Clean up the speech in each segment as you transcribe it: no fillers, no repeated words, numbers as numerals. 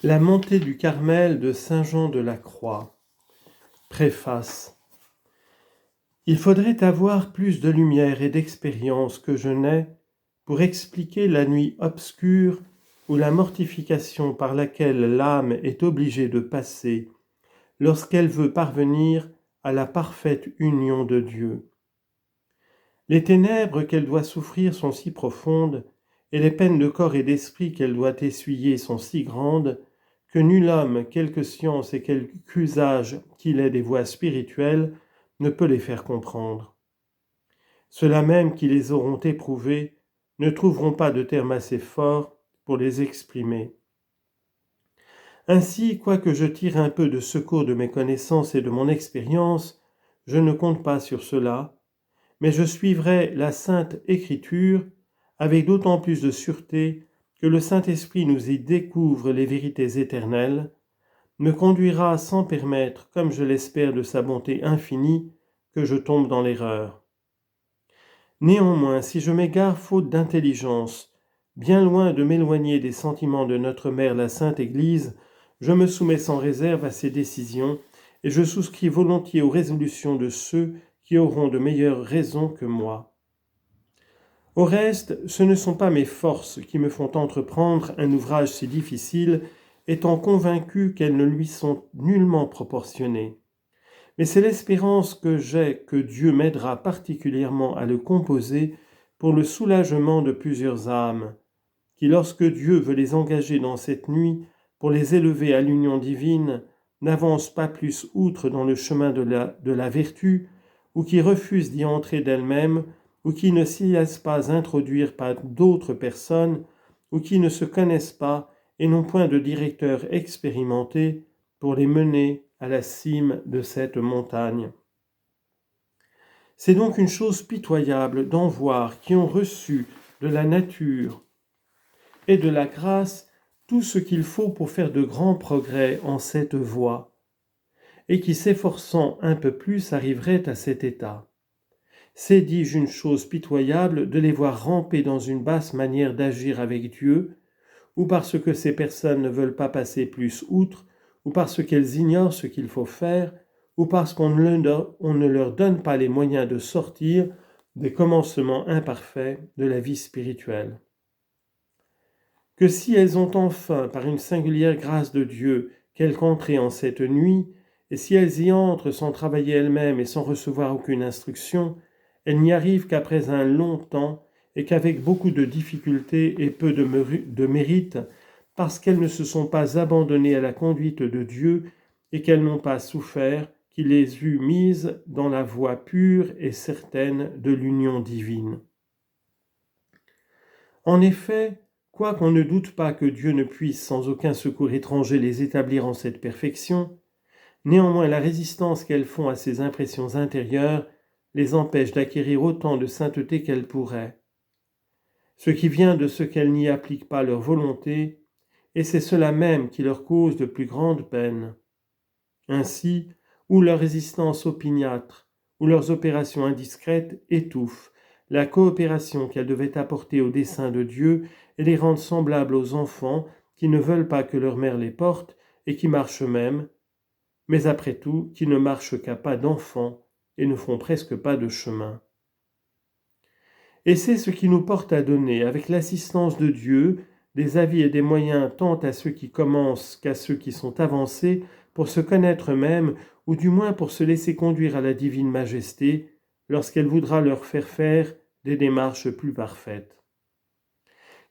La montée du Carmel de Saint Jean de la Croix. Préface. Il faudrait avoir plus de lumière et d'expérience que je n'ai pour expliquer la nuit obscure ou la mortification par laquelle l'âme est obligée de passer lorsqu'elle veut parvenir à la parfaite union de Dieu. Les ténèbres qu'elle doit souffrir sont si profondes, et les peines de corps et d'esprit qu'elle doit essuyer sont si grandes, que nul homme, quelque science et quelque usage qu'il ait des voies spirituelles, ne peut les faire comprendre. Ceux-là même qui les auront éprouvées ne trouveront pas de termes assez forts pour les exprimer. Ainsi, quoique je tire un peu de secours de mes connaissances et de mon expérience, je ne compte pas sur cela, mais je suivrai la Sainte Écriture avec d'autant plus de sûreté que le Saint-Esprit nous y découvre les vérités éternelles, me conduira sans permettre, comme je l'espère de sa bonté infinie, que je tombe dans l'erreur. Néanmoins, si je m'égare faute d'intelligence, bien loin de m'éloigner des sentiments de notre mère la Sainte Église, je me soumets sans réserve à ses décisions et je souscris volontiers aux résolutions de ceux qui auront de meilleures raisons que moi. Au reste, ce ne sont pas mes forces qui me font entreprendre un ouvrage si difficile, étant convaincu qu'elles ne lui sont nullement proportionnées. Mais c'est l'espérance que j'ai que Dieu m'aidera particulièrement à le composer pour le soulagement de plusieurs âmes, qui lorsque Dieu veut les engager dans cette nuit pour les élever à l'union divine, n'avancent pas plus outre dans le chemin de la vertu, ou qui refusent d'y entrer d'elles-mêmes, ou qui ne s'y laissent pas introduire par d'autres personnes, ou qui ne se connaissent pas et n'ont point de directeur expérimenté pour les mener à la cime de cette montagne. C'est donc une chose pitoyable d'en voir qui ont reçu de la nature et de la grâce tout ce qu'il faut pour faire de grands progrès en cette voie, et qui s'efforçant un peu plus arriveraient à cet état. C'est, dis-je, une chose pitoyable de les voir ramper dans une basse manière d'agir avec Dieu, ou parce que ces personnes ne veulent pas passer plus outre, ou parce qu'elles ignorent ce qu'il faut faire, ou parce qu'on ne leur donne pas les moyens de sortir des commencements imparfaits de la vie spirituelle. Que si elles ont enfin, par une singulière grâce de Dieu, quelque entrée en cette nuit, et si elles y entrent sans travailler elles-mêmes et sans recevoir aucune instruction, elles n'y arrivent qu'après un long temps et qu'avec beaucoup de difficultés et peu de mérite, parce qu'elles ne se sont pas abandonnées à la conduite de Dieu et qu'elles n'ont pas souffert qu'il les eût mises dans la voie pure et certaine de l'union divine. En effet, quoiqu'on ne doute pas que Dieu ne puisse sans aucun secours étranger les établir en cette perfection, néanmoins la résistance qu'elles font à ces impressions intérieures les empêche d'acquérir autant de sainteté qu'elles pourraient. Ce qui vient de ce qu'elles n'y appliquent pas leur volonté, et c'est cela même qui leur cause de plus grandes peines. Ainsi, ou leur résistance opiniâtre, ou leurs opérations indiscrètes étouffent la coopération qu'elles devaient apporter au dessein de Dieu et les rendent semblables aux enfants qui ne veulent pas que leur mère les porte et qui marchent eux-mêmes, mais après tout qui ne marchent qu'à pas d'enfants et ne font presque pas de chemin. Et c'est ce qui nous porte à donner, avec l'assistance de Dieu, des avis et des moyens tant à ceux qui commencent qu'à ceux qui sont avancés, pour se connaître eux-mêmes, ou du moins pour se laisser conduire à la divine majesté, lorsqu'elle voudra leur faire des démarches plus parfaites.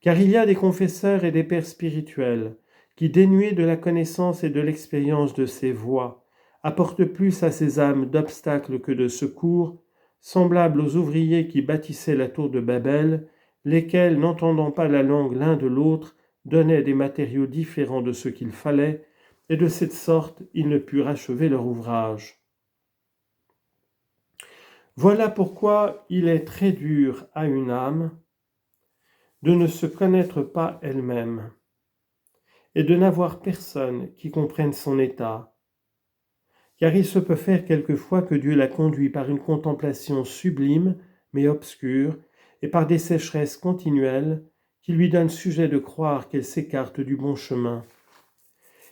Car il y a des confesseurs et des pères spirituels qui, dénués de la connaissance et de l'expérience de ces voies, apportent plus à ces âmes d'obstacles que de secours, semblables aux ouvriers qui bâtissaient la tour de Babel, lesquels, n'entendant pas la langue l'un de l'autre, donnaient des matériaux différents de ce qu'il fallait, et de cette sorte ils ne purent achever leur ouvrage. Voilà pourquoi il est très dur à une âme de ne se connaître pas elle-même, et de n'avoir personne qui comprenne son état, car il se peut faire quelquefois que Dieu la conduit par une contemplation sublime, mais obscure, et par des sécheresses continuelles, qui lui donnent sujet de croire qu'elle s'écarte du bon chemin.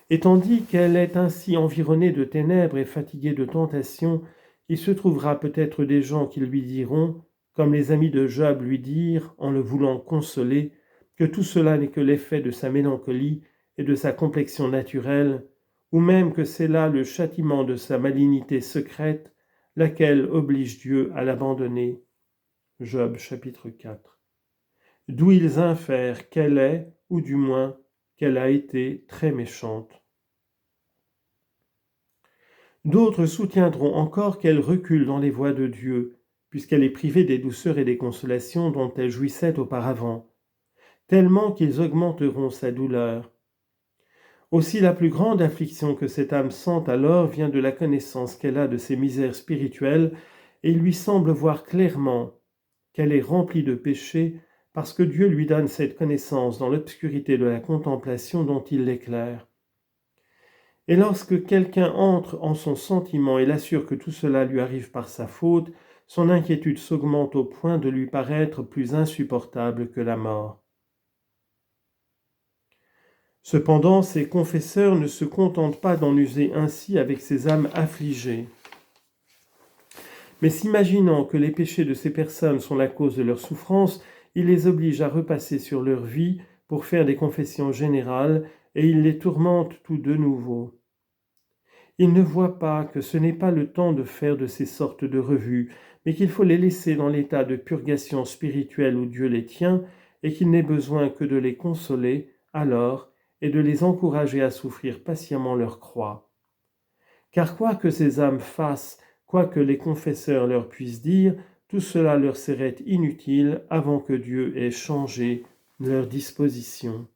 Et tandis qu'elle est ainsi environnée de ténèbres et fatiguée de tentations, il se trouvera peut-être des gens qui lui diront, comme les amis de Job lui dirent en le voulant consoler, que tout cela n'est que l'effet de sa mélancolie et de sa complexion naturelle, ou même que c'est là le châtiment de sa malignité secrète, laquelle oblige Dieu à l'abandonner. Job chapitre 4. D'où ils infèrent qu'elle est, ou du moins qu'elle a été très méchante. D'autres soutiendront encore qu'elle recule dans les voies de Dieu, puisqu'elle est privée des douceurs et des consolations dont elle jouissait auparavant, tellement qu'ils augmenteront sa douleur. Aussi la plus grande affliction que cette âme sent alors vient de la connaissance qu'elle a de ses misères spirituelles, et il lui semble voir clairement qu'elle est remplie de péchés parce que Dieu lui donne cette connaissance dans l'obscurité de la contemplation dont il l'éclaire. Et lorsque quelqu'un entre en son sentiment et l'assure que tout cela lui arrive par sa faute, son inquiétude s'augmente au point de lui paraître plus insupportable que la mort. Cependant, ces confesseurs ne se contentent pas d'en user ainsi avec ces âmes affligées. Mais s'imaginant que les péchés de ces personnes sont la cause de leur souffrance, ils les obligent à repasser sur leur vie pour faire des confessions générales et ils les tourmentent tous de nouveau. Ils ne voient pas que ce n'est pas le temps de faire de ces sortes de revues, mais qu'il faut les laisser dans l'état de purgation spirituelle où Dieu les tient et qu'il n'est besoin que de les consoler alors et de les encourager à souffrir patiemment leur croix. Car quoi que ces âmes fassent, quoi que les confesseurs leur puissent dire, tout cela leur serait inutile avant que Dieu ait changé leur disposition.